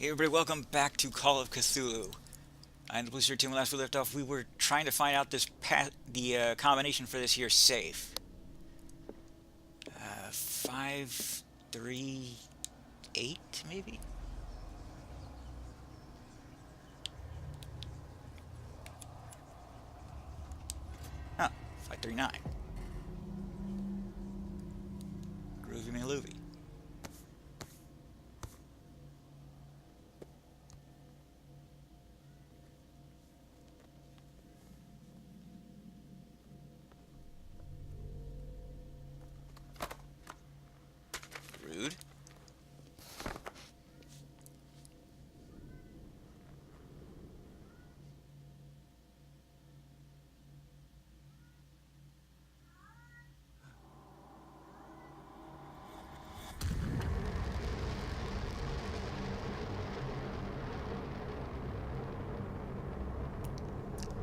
Hey everybody, welcome back to Call of Cthulhu. I'm the Blizzard team. Last we left off, we were trying to find out the combination for this here safe. 538 maybe. Huh, 539. Groovy Malovy. Rude.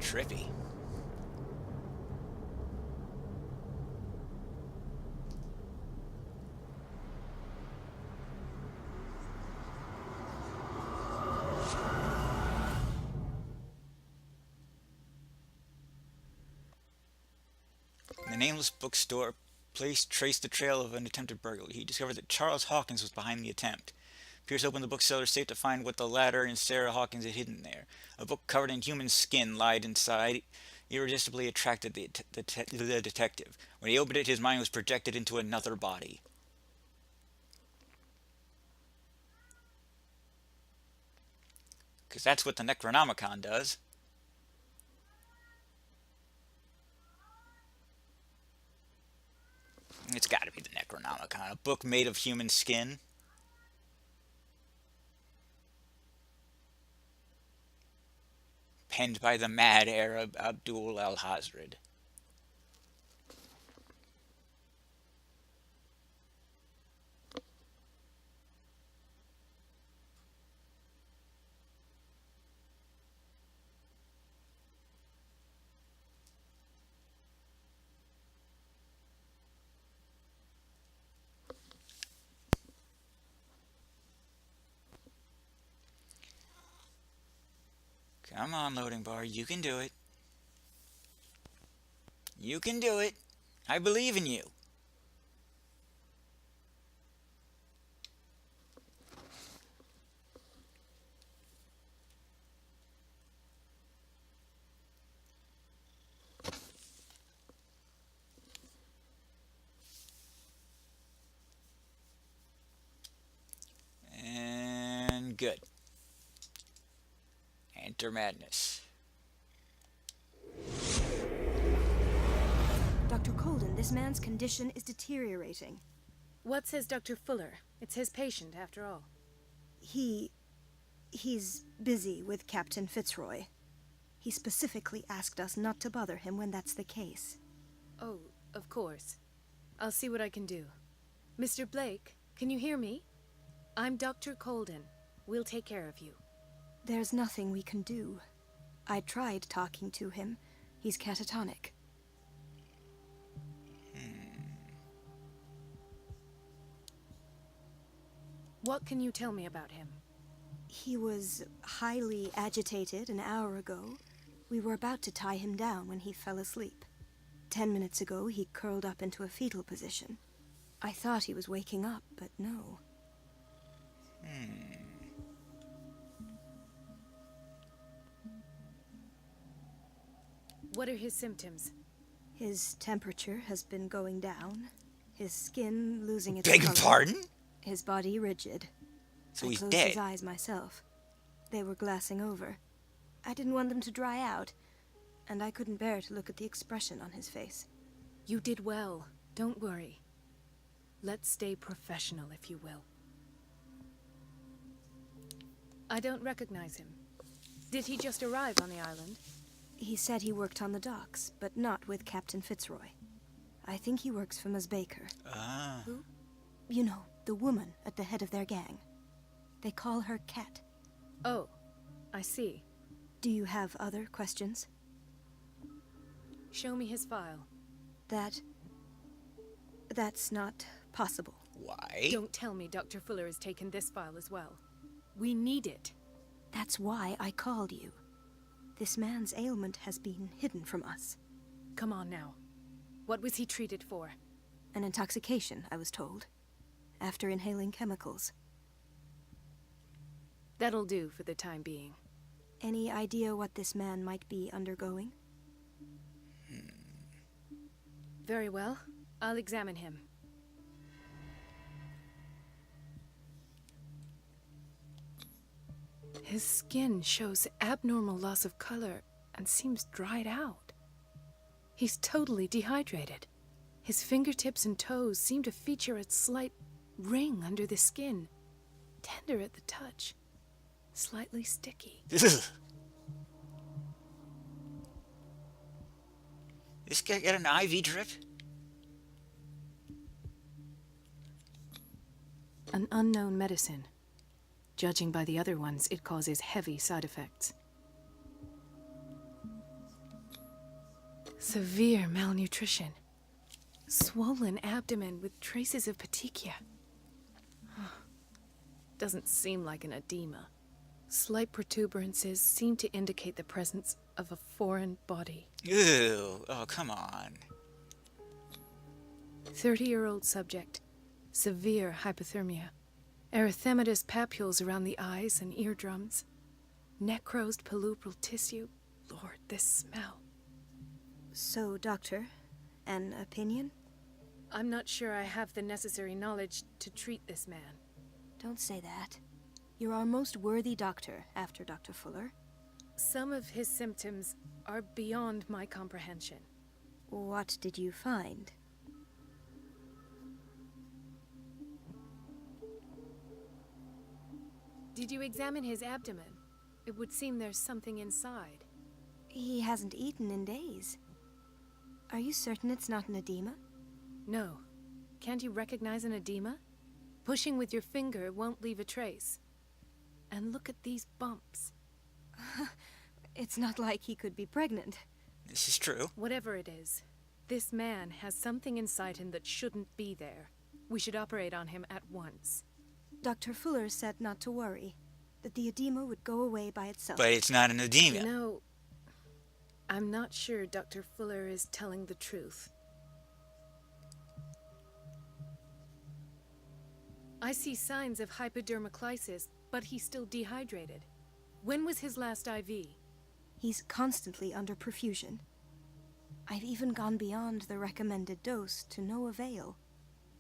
Trippy. In the nameless bookstore, Place traced the trail of an attempted burglary. He discovered that Charles Hawkins was behind the attempt. Pierce opened the bookseller's safe to find what the latter and Sarah Hawkins had hidden there. A book covered in human skin lied inside. Irresistibly attracted the detective. When he opened it, his mind was projected into another body. Because that's what the Necronomicon does. It's got to be the Necronomicon. A book made of human skin. Penned by the mad Arab Abdul al-Hazred. Come on, loading bar. You can do it. You can do it. I believe in you. And good. Enter madness. Dr. Colden, this man's condition is deteriorating. What says Dr. Fuller? It's his patient, after all. He's busy with Captain Fitzroy. He specifically asked us not to bother him when that's the case. Oh, of course. I'll see what I can do. Mr. Blake, can you hear me? I'm Dr. Colden. We'll take care of you. There's nothing we can do. I tried talking to him. He's catatonic. What can you tell me about him? He was highly agitated an hour ago. We were about to tie him down when he fell asleep. 10 minutes ago, he curled up into a fetal position. I thought he was waking up, but no. What are his symptoms? His temperature has been going down. His skin losing its Beg color. pardon? His body rigid. So I he's closed dead. his eyes myself. They were glassing over. I didn't want them to dry out, and I couldn't bear to look at the expression on his face. You did well. Don't worry. Let's stay professional, if you will. I don't recognize him. Did he just arrive on the island? He said he worked on the docks, but not with Captain Fitzroy. I think he works for Ms. Baker. Ah. Who? You know, the woman at the head of their gang. They call her Cat. Oh, I see. Do you have other questions? Show me his file. That's not possible. Why? Don't tell me Dr. Fuller has taken this file as well. We need it. That's why I called you. This man's ailment has been hidden from us. Come on now. What was he treated for? An intoxication, I was told. After inhaling chemicals. That'll do for the time being. Any idea what this man might be undergoing? Very well. I'll examine him. His skin shows abnormal loss of color and seems dried out. He's totally dehydrated. His fingertips and toes seem to feature a slight ring under the skin. Tender at the touch. Slightly sticky. This guy got an IV drip? An unknown medicine. Judging by the other ones, it causes heavy side effects. Severe malnutrition. Swollen abdomen with traces of petechia. Doesn't seem like an edema. Slight protuberances seem to indicate the presence of a foreign body. Ew. Oh, come on. 30-year-old subject. Severe hypothermia. Erythematous papules around the eyes and eardrums. Necrosed palpebral tissue. Lord, this smell. So, Doctor, an opinion? I'm not sure I have the necessary knowledge to treat this man. Don't say that. You're our most worthy doctor after Dr. Fuller. Some of his symptoms are beyond my comprehension. What did you find? Did you examine his abdomen? It would seem there's something inside. He hasn't eaten in days. Are you certain it's not an edema? No. Can't you recognize an edema? Pushing with your finger won't leave a trace. And look at these bumps. It's not like he could be pregnant. This is true. Whatever it is, this man has something inside him that shouldn't be there. We should operate on him at once. Dr. Fuller said not to worry, that the edema would go away by itself. But it's not an edema. You know, I'm not sure Dr. Fuller is telling the truth. I see signs of hypodermoclysis, but he's still dehydrated. When was his last IV? He's constantly under perfusion. I've even gone beyond the recommended dose to no avail.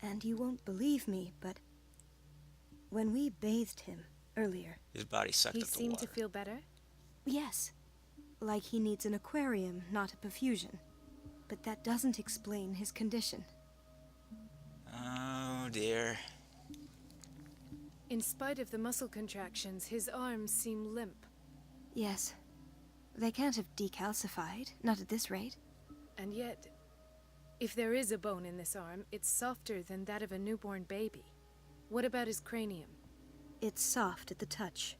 And you won't believe me, but when we bathed him earlier... His body sucked He up the seemed water. to feel better? Yes, like he needs an aquarium, not a perfusion. But that doesn't explain his condition. Oh, dear. In spite of the muscle contractions, his arms seem limp. Yes, they can't have decalcified, not at this rate. And yet, if there is a bone in this arm, it's softer than that of a newborn baby. What about his cranium? It's soft at the touch.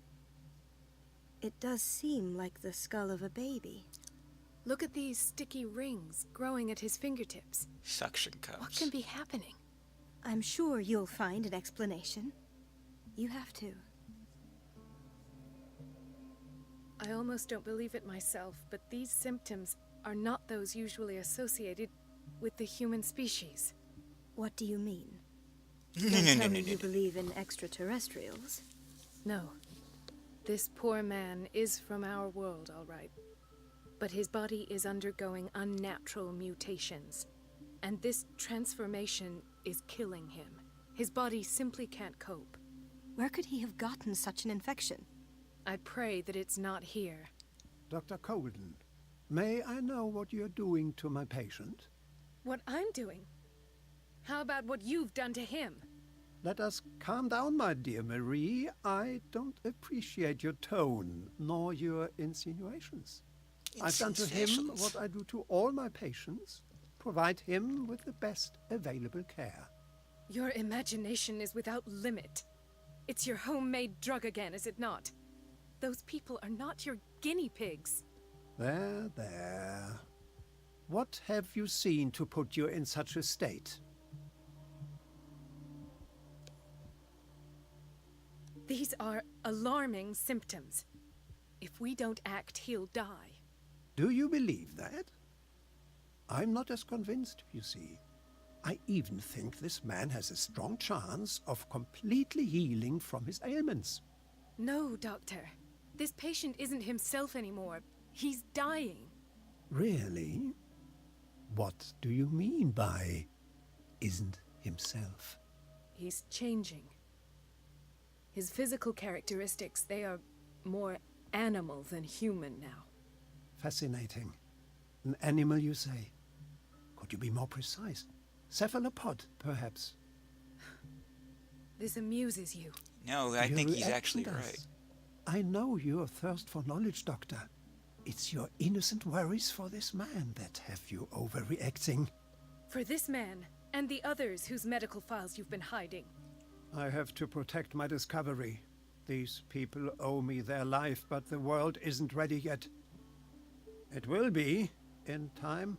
It does seem like the skull of a baby. Look at these sticky rings growing at his fingertips. Suction cups. What can be happening? I'm sure you'll find an explanation. You have to. I almost don't believe it myself, but these symptoms are not those usually associated with the human species. What do you mean? No, Don't no, tell no, me no, you no. believe in extraterrestrials. No. This poor man is from our world, all right. But his body is undergoing unnatural mutations. And this transformation is killing him. His body simply can't cope. Where could he have gotten such an infection? I pray that it's not here. Dr. Colden, may I know what you're doing to my patient? What I'm doing? How about what you've done to him? Let us calm down, my dear Marie. I don't appreciate your tone, nor your insinuations. I've done to him Insinuations. what I do to all my patients. Provide him with the best available care. Your imagination is without limit. It's your homemade drug again, is it not? Those people are not your guinea pigs. There, there. What have you seen to put you in such a state? These are alarming symptoms. If we don't act, he'll die. Do you believe that? I'm not as convinced, you see. I even think this man has a strong chance of completely healing from his ailments. No, Doctor. This patient isn't himself anymore. He's dying. Really? What do you mean by isn't himself? He's changing. His physical characteristics, they are more animal than human now. Fascinating. An animal, you say? Could you be more precise? Cephalopod, perhaps? This amuses you. No, I Your think he's reaction actually does. right. I know your thirst for knowledge, Doctor. It's your innocent worries for this man that have you overreacting. For this man, and the others whose medical files you've been hiding. I have to protect my discovery. These people owe me their life, but the world isn't ready yet. It will be, in time.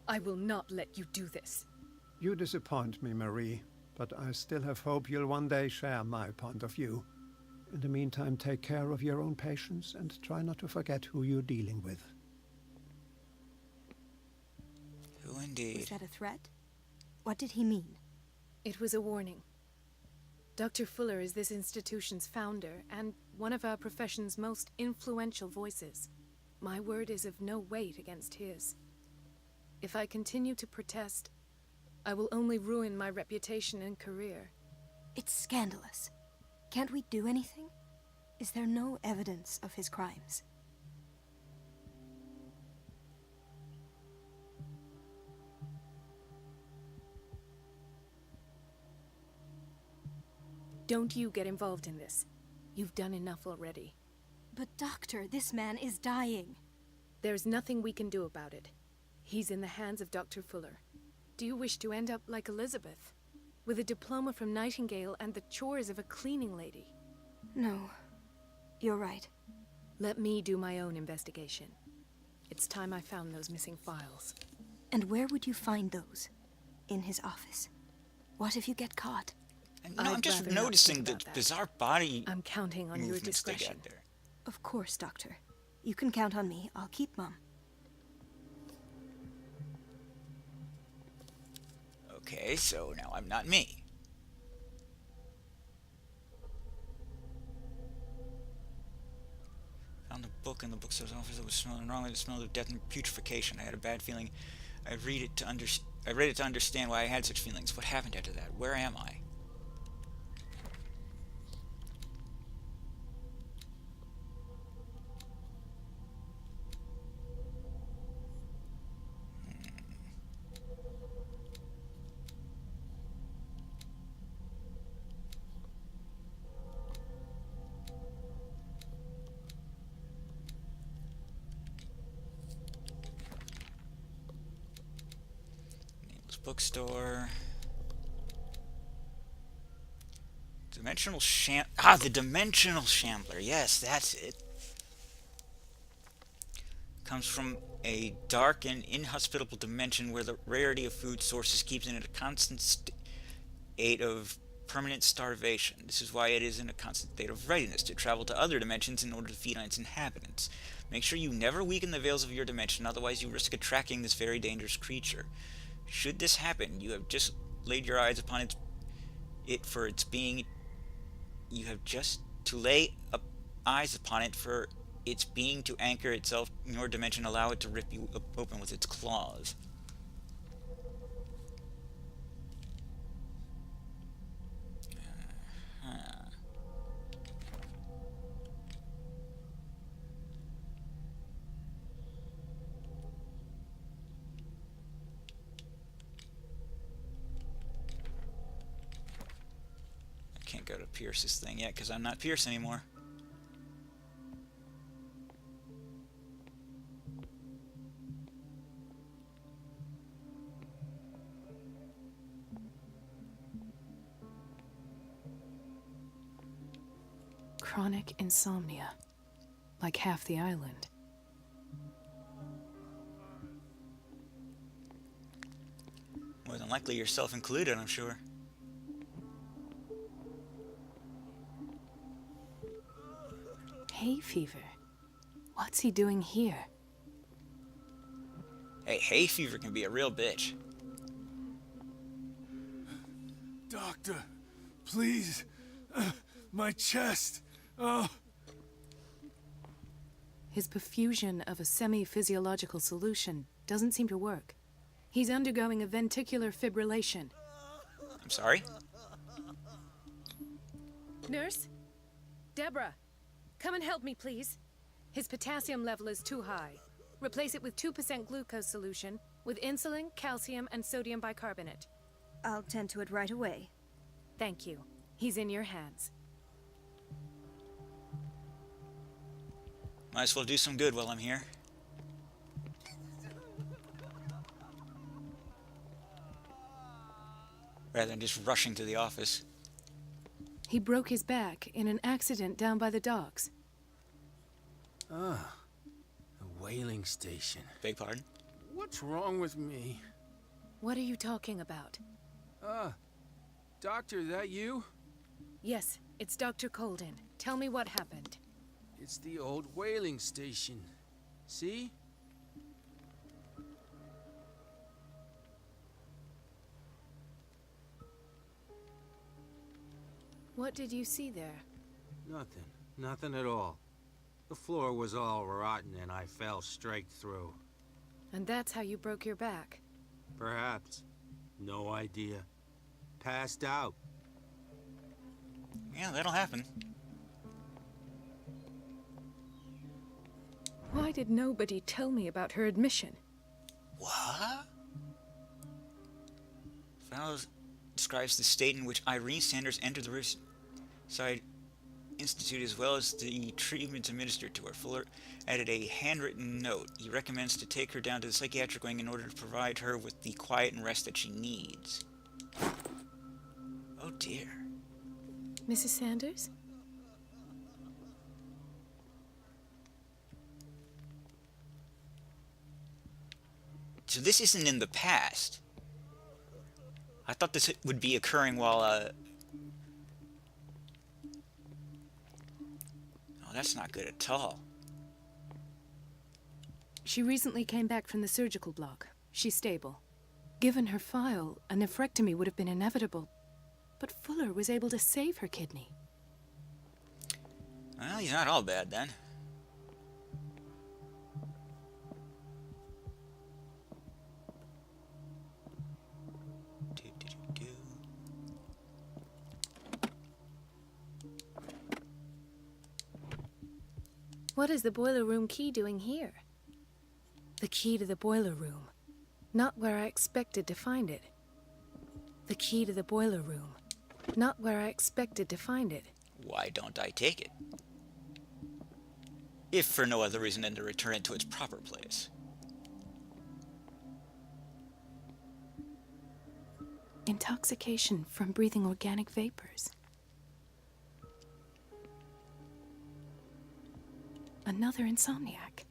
I will not let you do this. You disappoint me, Marie, but I still have hope you'll one day share my point of view. In the meantime, take care of your own patients and try not to forget who you're dealing with. Who Was indeed? that a threat? What did he mean? It was a warning. Dr. Fuller is this institution's founder and one of our profession's most influential voices. My word is of no weight against his. If I continue to protest, I will only ruin my reputation and career. It's scandalous. Can't we do anything? Is there no evidence of his crimes? Don't you get involved in this. You've done enough already. But doctor, this man is dying. There's nothing we can do about it. He's in the hands of Dr. Fuller. Do you wish to end up like Elizabeth? With a diploma from Nightingale and the chores of a cleaning lady? No, you're right. Let me do my own investigation. It's time I found those missing files. And where would you find those? In his office. What if you get caught? And no, I'd I'm just rather not noticing think the about that. bizarre body I'm counting on your movements they discretion. got there. Of course, doctor. You can count on me. I'll keep Mum. Okay, so now I'm not me. Found a book in the bookstore's office that was smelling wrong with the smell of death and putrefaction. I had a bad feeling. I read it to understand why I had such feelings. What happened after that? Where am I? Bookstore. The Dimensional Shambler. Yes, that's it. Comes from a dark and inhospitable dimension where the rarity of food sources keeps it in a constant state of permanent starvation. This is why it is in a constant state of readiness to travel to other dimensions in order to feed on its inhabitants. Make sure you never weaken the veils of your dimension, otherwise you risk attracting this very dangerous creature. Should this happen, you have just laid your eyes upon it for its being. You have just to lay eyes upon it for its being to anchor itself in your dimension, allow it to rip you open with its claws. Can't go to Pierce's thing yet because I'm not Pierce anymore. Chronic insomnia. Like half the island. More than likely yourself included, I'm sure. Hay fever. What's he doing here? Hey, hay fever can be a real bitch. Doctor, please. My chest. Oh. His perfusion of a semi-physiological solution doesn't seem to work. He's undergoing a ventricular fibrillation. I'm sorry? Nurse? Deborah, come and help me, please. His potassium level is too high. Replace it with 2% glucose solution with insulin, calcium, and sodium bicarbonate. I'll tend to it right away. Thank you. He's in your hands. Might as well do some good while I'm here. Rather than just rushing to the office. He broke his back in an accident down by the docks. Ah, a whaling station. Beg pardon? What's wrong with me? What are you talking about? Doctor, that you? Yes, it's Dr. Colden. Tell me what happened. It's the old whaling station. See? What did you see there? Nothing. Nothing at all. The floor was all rotten and I fell straight through. And that's how you broke your back. Perhaps. No idea. Passed out. Yeah, that'll happen. Why did nobody tell me about her admission? What? Fallows describes the state in which Irene Sanders entered the Riverside Institute as well as the treatment administered to her. Fuller added a handwritten note. He recommends to take her down to the psychiatric wing in order to provide her with the quiet and rest that she needs. Oh dear. Mrs. Sanders? So this isn't in the past. I thought this would be occurring while, Oh, that's not good at all. She recently came back from the surgical block. She's stable. Given her file, a nephrectomy would have been inevitable. But Fuller was able to save her kidney. Well, he's not all bad then. What is the boiler room key doing here? The key to the boiler room. Not where I expected to find it. The key to the boiler room. Not where I expected to find it. Why don't I take it? If for no other reason than to return it to its proper place. Intoxication from breathing organic vapors. Another insomniac.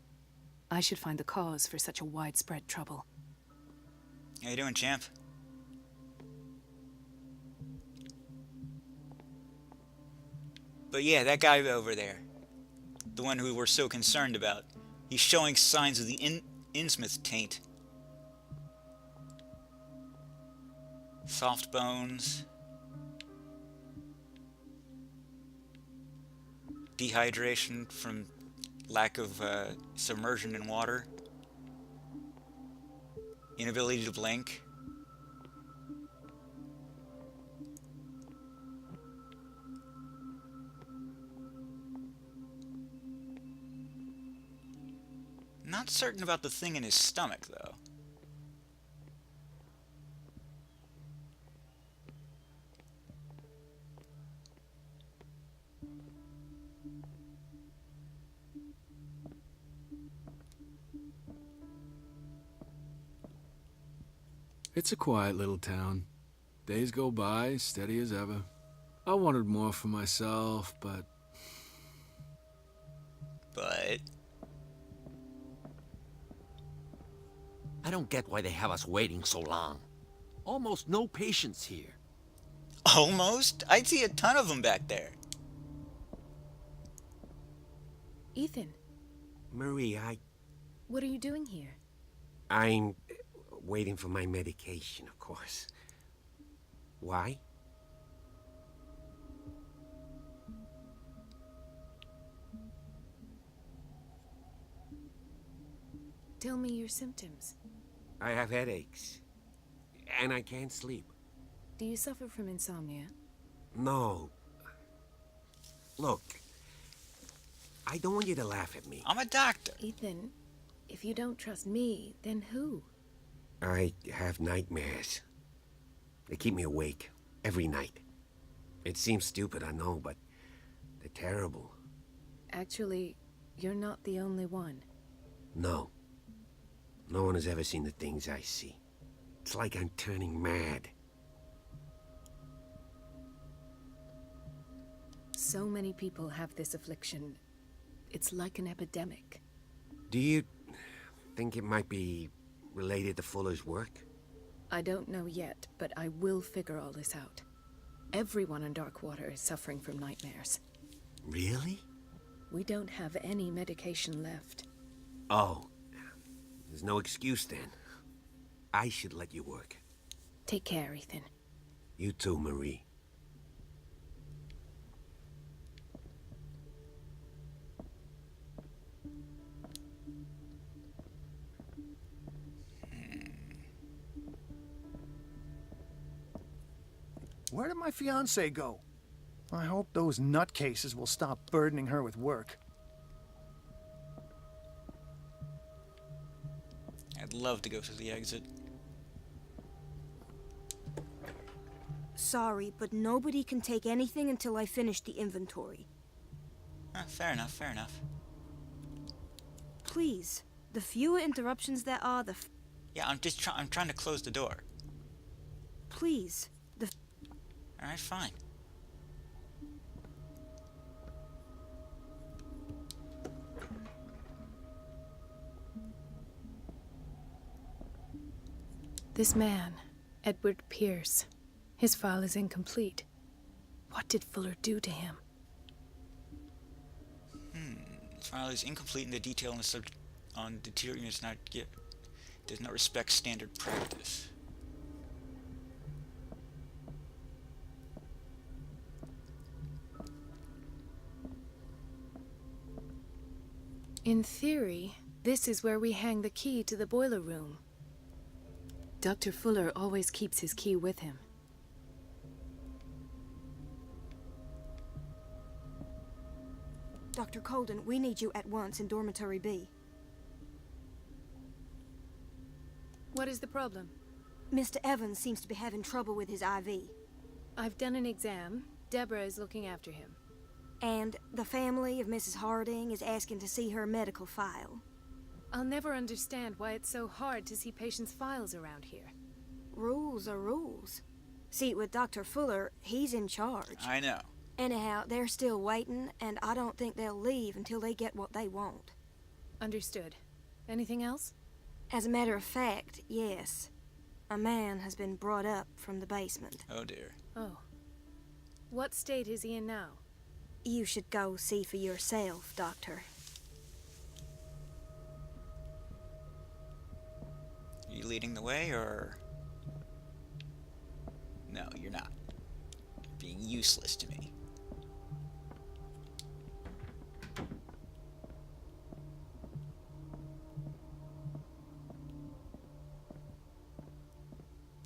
I should find the cause for such a widespread trouble. How you doing, champ? But yeah, that guy over there, the one who we're so concerned about, he's showing signs of the Innsmouth taint. Soft bones. Dehydration from lack of submersion in water. Inability to blink. Not certain about the thing in his stomach, though. It's a quiet little town. Days go by, steady as ever. I wanted more for myself, but... I don't get why they have us waiting so long. Almost no patients here. Almost? I'd see a ton of them back there. Ethan, Marie, what are you doing here? I'm waiting for my medication, of course. Why? Tell me your symptoms. I have headaches. And I can't sleep. Do you suffer from insomnia? No. Look, I don't want you to laugh at me. I'm a doctor. Ethan, if you don't trust me, then who? I have nightmares. They keep me awake every night. It seems stupid, I know, but they're terrible. Actually, you're not the only one. No. No one has ever seen the things I see. It's like I'm turning mad. So many people have this affliction. It's like an epidemic. Do you think it might be related to Fuller's work? I don't know yet, but I will figure all this out. Everyone in Darkwater is suffering from nightmares. Really? We don't have any medication left. Oh. There's no excuse then. I should let you work. Take care, Ethan. You too, Marie. Where did my fiancée go? I hope those nutcases will stop burdening her with work. I'd love to go through the exit. Sorry, but nobody can take anything until I finish the inventory. Fair enough, fair enough. Please, the fewer interruptions there are, Yeah, I'm trying to close the door. Please, Alright, fine. This man, Edward Pierce, his file is incomplete. What did Fuller do to him? His file is incomplete and the detail on the subject on deteriorating does not respect standard practice. In theory, this is where we hang the key to the boiler room. Dr. Fuller always keeps his key with him. Dr. Colden, we need you at once in Dormitory B. What is the problem? Mr. Evans seems to be having trouble with his IV. I've done an exam. Deborah is looking after him. And the family of Mrs. Harding is asking to see her medical file. I'll never understand why it's so hard to see patients' files around here. Rules are rules. See, with Dr. Fuller, he's in charge. I know. Anyhow, they're still waiting, and I don't think they'll leave until they get what they want. Understood. Anything else? As a matter of fact, yes. A man has been brought up from the basement. Oh dear. Oh. What state is he in now? You should go see for yourself, Doctor. Are you leading the way, or...? No, you're not. You're being useless to me.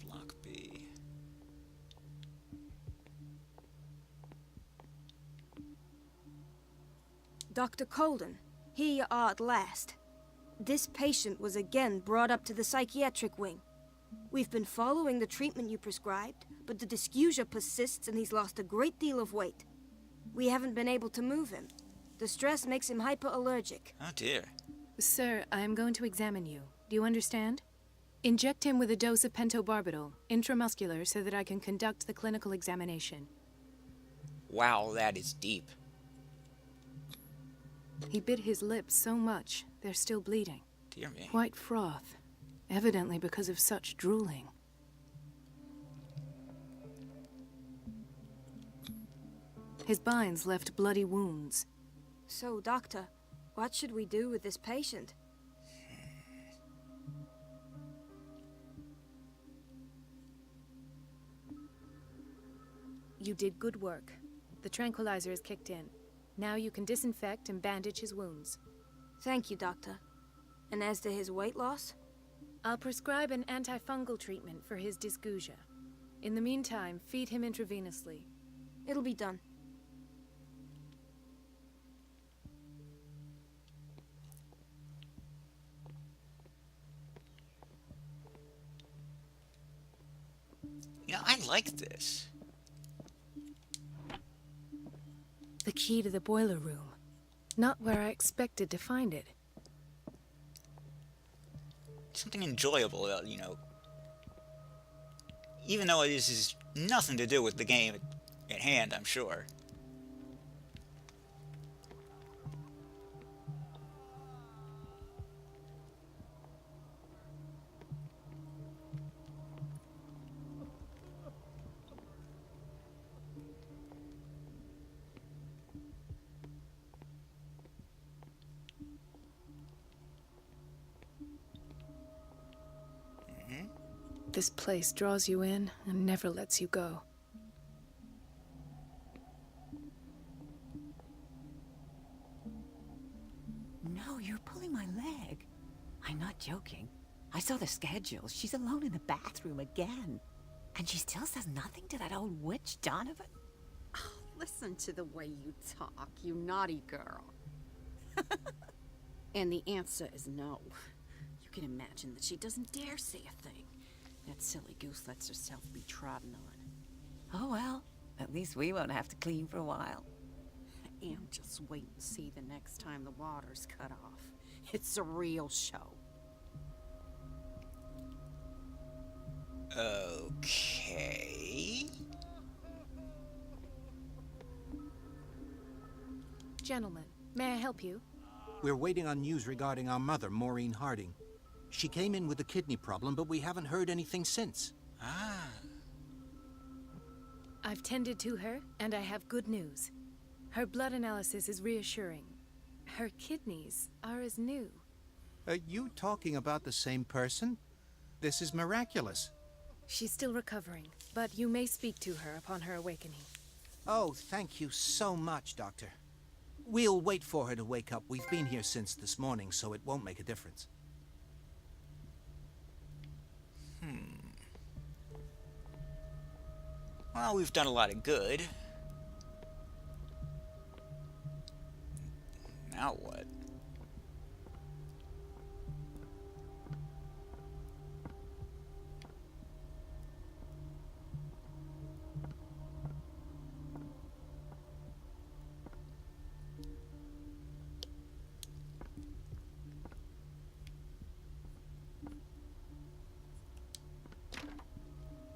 Block B. Dr. Colden, here you are at last. This patient was again brought up to the psychiatric wing. We've been following the treatment you prescribed, but the dysgeusia persists and he's lost a great deal of weight. We haven't been able to move him. The stress makes him hyperallergic. Oh dear. Sir, I am going to examine you. Do you understand? Inject him with a dose of pentobarbital, intramuscular, so that I can conduct the clinical examination. Wow, that is deep. He bit his lips so much, they're still bleeding. Dear me. White froth, evidently because of such drooling. His binds left bloody wounds. So, Doctor, What should we do with this patient? You did good work. The tranquilizer is kicked in. Now you can disinfect and bandage his wounds. Thank you, Doctor. And as to his weight loss? I'll prescribe an antifungal treatment for his dysgeusia. In the meantime, feed him intravenously. It'll be done. You know, I like this. The key to the boiler room. Not where I expected to find it. Something enjoyable about, you know, even though this is nothing to do with the game at hand, I'm sure. This place draws you in and never lets you go. No, you're pulling my leg. I'm not joking. I saw the schedule. She's alone in the bathroom again. And she still says nothing to that old witch, Donovan. Oh, listen to the way you talk, you naughty girl. And the answer is no. You can imagine that she doesn't dare say a thing. That silly goose lets herself be trodden on. Oh well, at least we won't have to clean for a while. And just wait and see the next time the water's cut off. It's a real show. Okay. Gentlemen, may I help you? We're waiting on news regarding our mother, Maureen Harding. She came in with a kidney problem, but we haven't heard anything since. Ah. I've tended to her, and I have good news. Her blood analysis is reassuring. Her kidneys are as new. Are you talking about the same person? This is miraculous. She's still recovering, but you may speak to her upon her awakening. Oh, thank you so much, Doctor. We'll wait for her to wake up. We've been here since this morning, so it won't make a difference. Well, we've done a lot of good. Now what?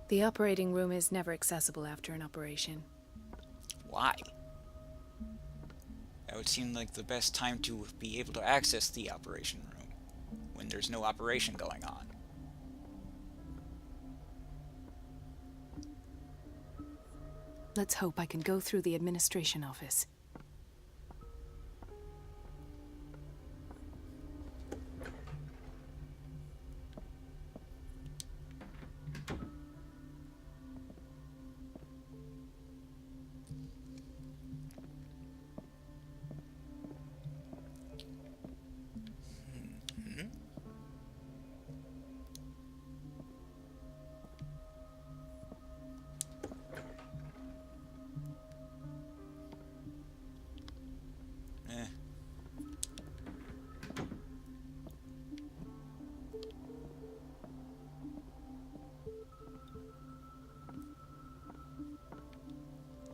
The operating room is never accessible after an operation. Why? That would seem like the best time to be able to access the operation room, when there's no operation going on. Let's hope I can go through the administration office.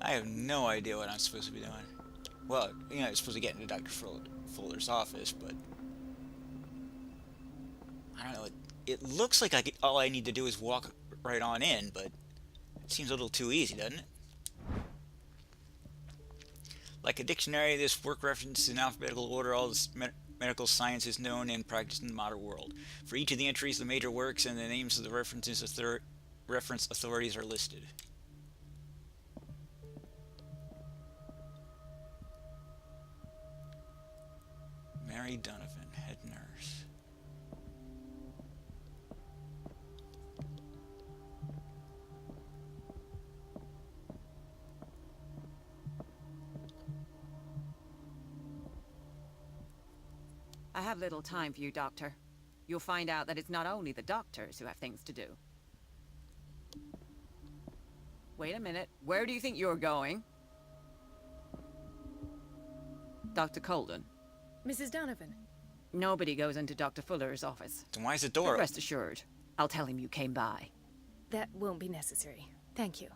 I have no idea what I'm supposed to be doing. Well, you know, I'm supposed to get into Dr. Fuller's office, but I don't know. It looks like all I need to do is walk right on in, but it seems a little too easy, doesn't it? Like a dictionary, this work references in alphabetical order all the medical sciences known and practiced in the modern world. For each of the entries, the major works and the names of the reference authorities are listed. Molly Donovan, head nurse. I have little time for you, Doctor. You'll find out that it's not only the doctors who have things to do. Wait a minute. Where do you think you're going? Dr. Colden. Mrs. Donovan. Nobody goes into Dr. Fuller's office. Then why is the But door? rest assured, I'll tell him you came by. That won't be necessary. Thank you.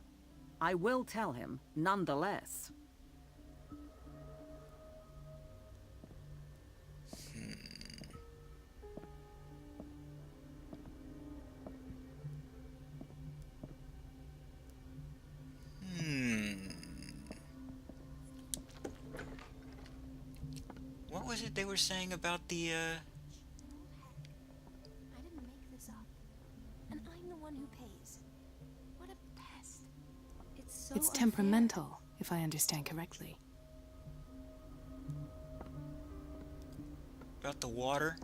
I will tell him, nonetheless. What was it they were saying about the, I didn't make this up. And I'm the one who pays. What a pest. It's so It's unfair. temperamental, if I understand correctly. about the water?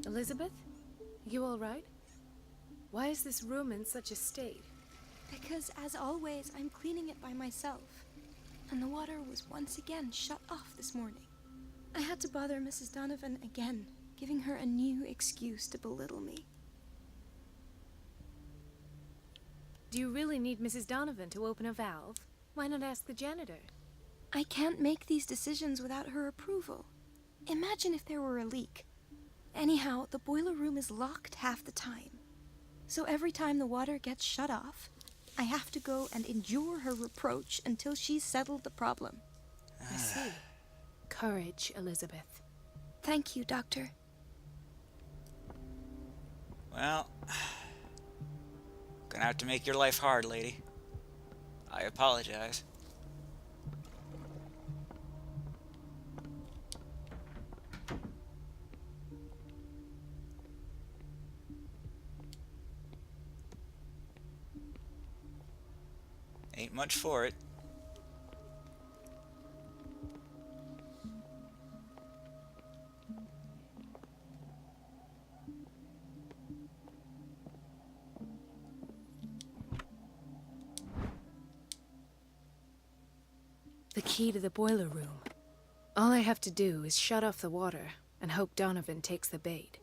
Elizabeth? You all right? Why is this room in such a state? Because, as always, I'm cleaning it by myself. And the water was once again shut off this morning. I had to bother Mrs. Donovan again, giving her a new excuse to belittle me. Do you really need Mrs. Donovan to open a valve? Why not ask the janitor? I can't make these decisions without her approval. Imagine if there were a leak. Anyhow, the boiler room is locked half the time. So every time the water gets shut off, I have to go and endure her reproach until she's settled the problem. I see. Courage, Elizabeth. Thank you, Doctor. Well, gonna have to make your life hard, lady. I apologize. Ain't much for it. The key to the boiler room. All I have to do is shut off the water and hope Donovan takes the bait.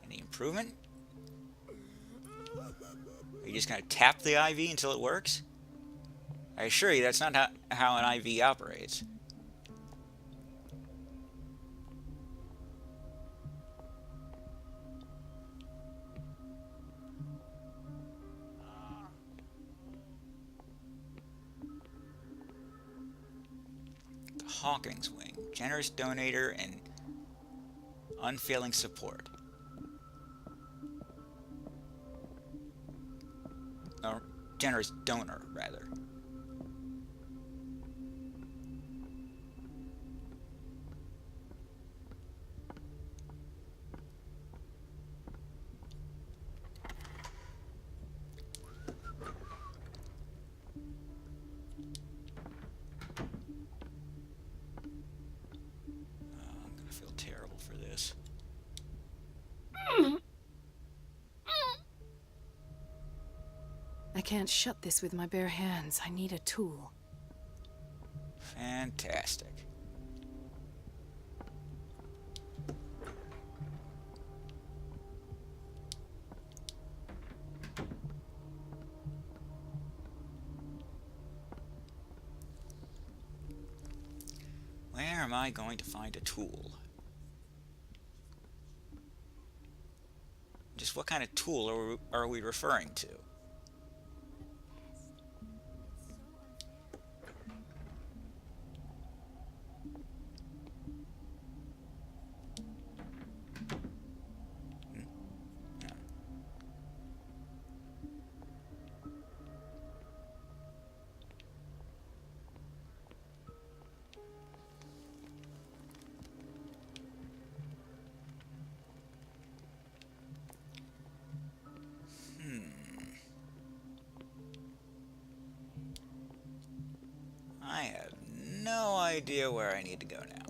Any improvement? Are you just gonna tap the IV until it works? I assure you that's not how an IV operates. The Hawkins Wing. Generous donator and unfailing support. Or generous donor, rather. I'm gonna feel terrible for this. I can't shut this with my bare hands. I need a tool. Fantastic. Where am I going to find a tool? Just what kind of tool are we referring to? idea where I need to go now.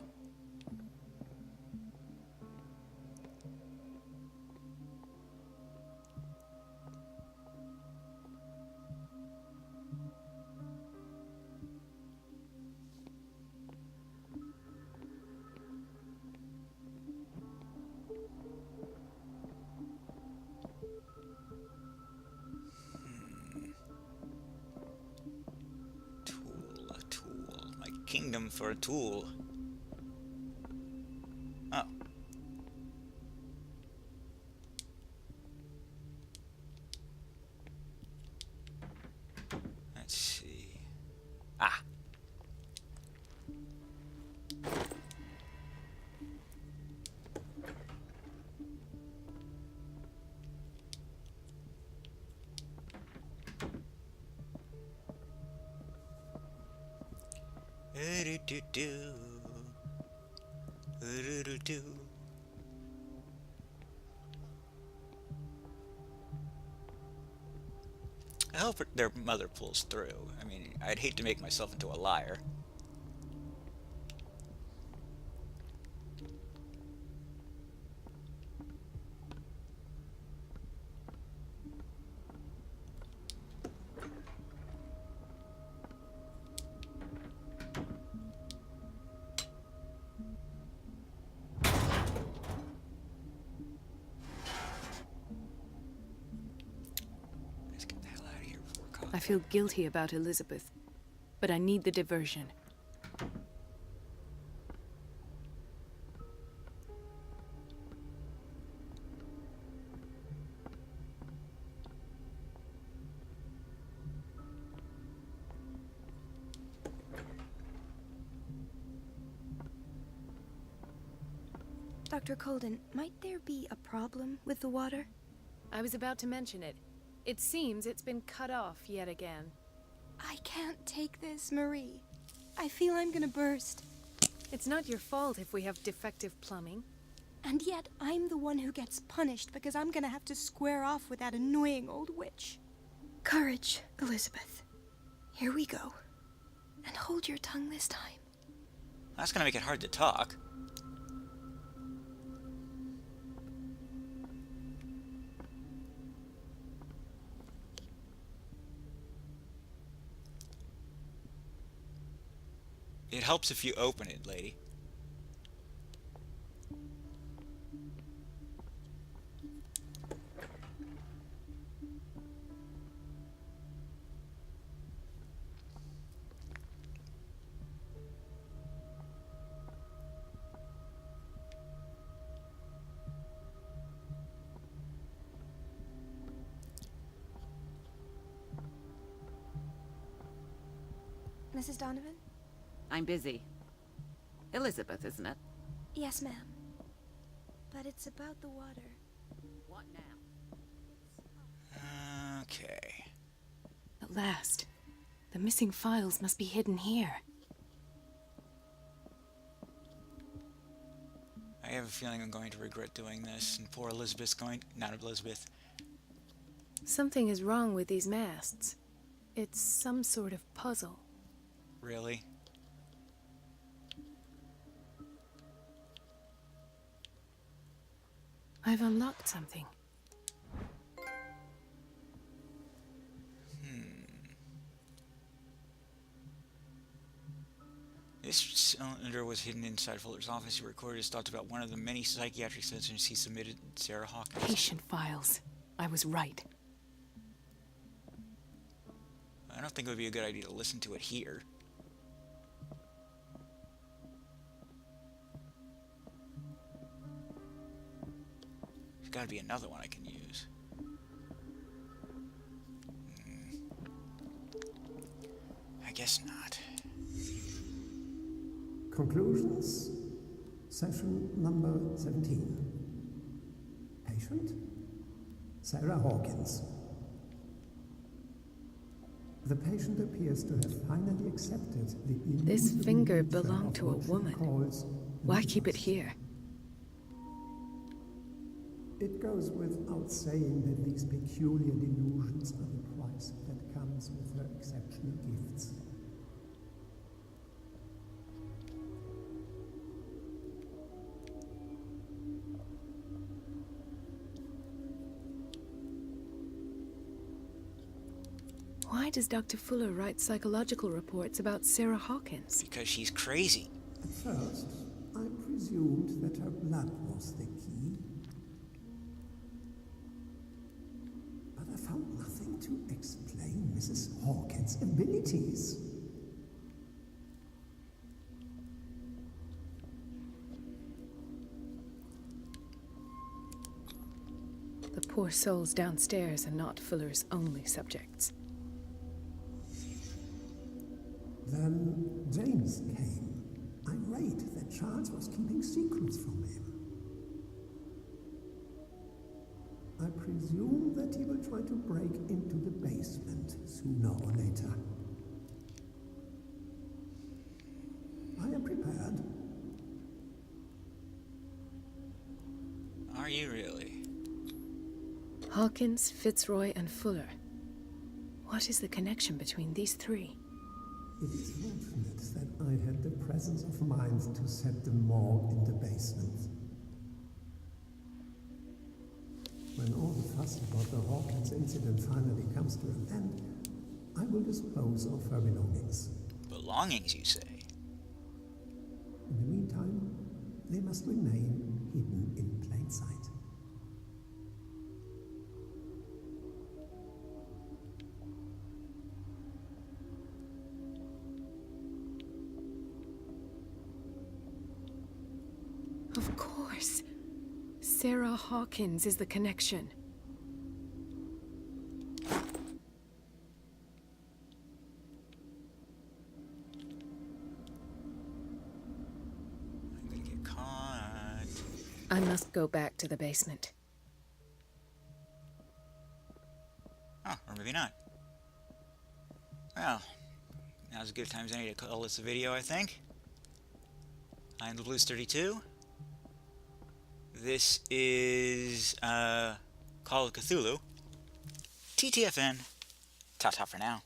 A tool. My kingdom for a tool. Oh. Let's see. Ah. I hope their mother pulls through. I mean, I'd hate to make myself into a liar. Let's get the hell out of here before we're caught. I feel guilty about Elizabeth, but I need the diversion. Dr. Colden, might there be a problem with the water? I was about to mention it. It seems it's been cut off yet again. I can't take this, Marie. I feel I'm gonna burst. It's not your fault if we have defective plumbing. And yet, I'm the one who gets punished because I'm gonna have to square off with that annoying old witch. Courage, Elizabeth. Here we go. And hold your tongue this time. That's gonna make it hard to talk. It helps if you open it, lady. Mrs. Donovan? I'm busy. Elizabeth, isn't it? Yes, ma'am. But it's about the water. What now? Okay. At last. The missing files must be hidden here. I have a feeling I'm going to regret doing this, and poor Elizabeth's going... Not Elizabeth. Something is wrong with these masts. It's some sort of puzzle. Really? I've unlocked something. This cylinder was hidden inside Fuller's office. He recorded his thoughts about one of the many psychiatric sessions he submitted to Sarah Hawkins. Patient files. I was right. I don't think it would be a good idea to listen to it here. There's got to be another one I can use. I guess not. Conclusions. Session number 17. Patient? Sarah Hawkins. The patient appears to have finally accepted the This illusory finger nature belonged of to a what she woman. calls Why keep it lupus. here? It goes without saying that these peculiar delusions are the price that comes with her exceptional gifts. Why does Dr. Fuller write psychological reports about Sarah Hawkins? Because she's crazy. At first, I presumed that her blood was the key. But I found nothing to explain Mrs. Hawkins' abilities. The poor souls downstairs are not Fuller's only subjects. Then James came, irate that Charles was keeping secrets from him. I presume that he will try to break into the basement sooner or later. I am prepared. Are you really? Hawkins, Fitzroy, and Fuller. What is the connection between these three? It is fortunate that I had the presence of mind to set the morgue in the basement. When all the fuss about the Hawkins incident finally comes to an end, I will dispose of her belongings. Belongings, you say? In the meantime, they must remain hidden in plain sight. Of course. Sarah Hawkins is the connection. I'm gonna get caught. I must go back to the basement. Oh, or maybe not. Well, now's as good a time as any to call this a video, I think. I'm the Blues 32. This is Call of Cthulhu. TTFN. Ta-ta for now.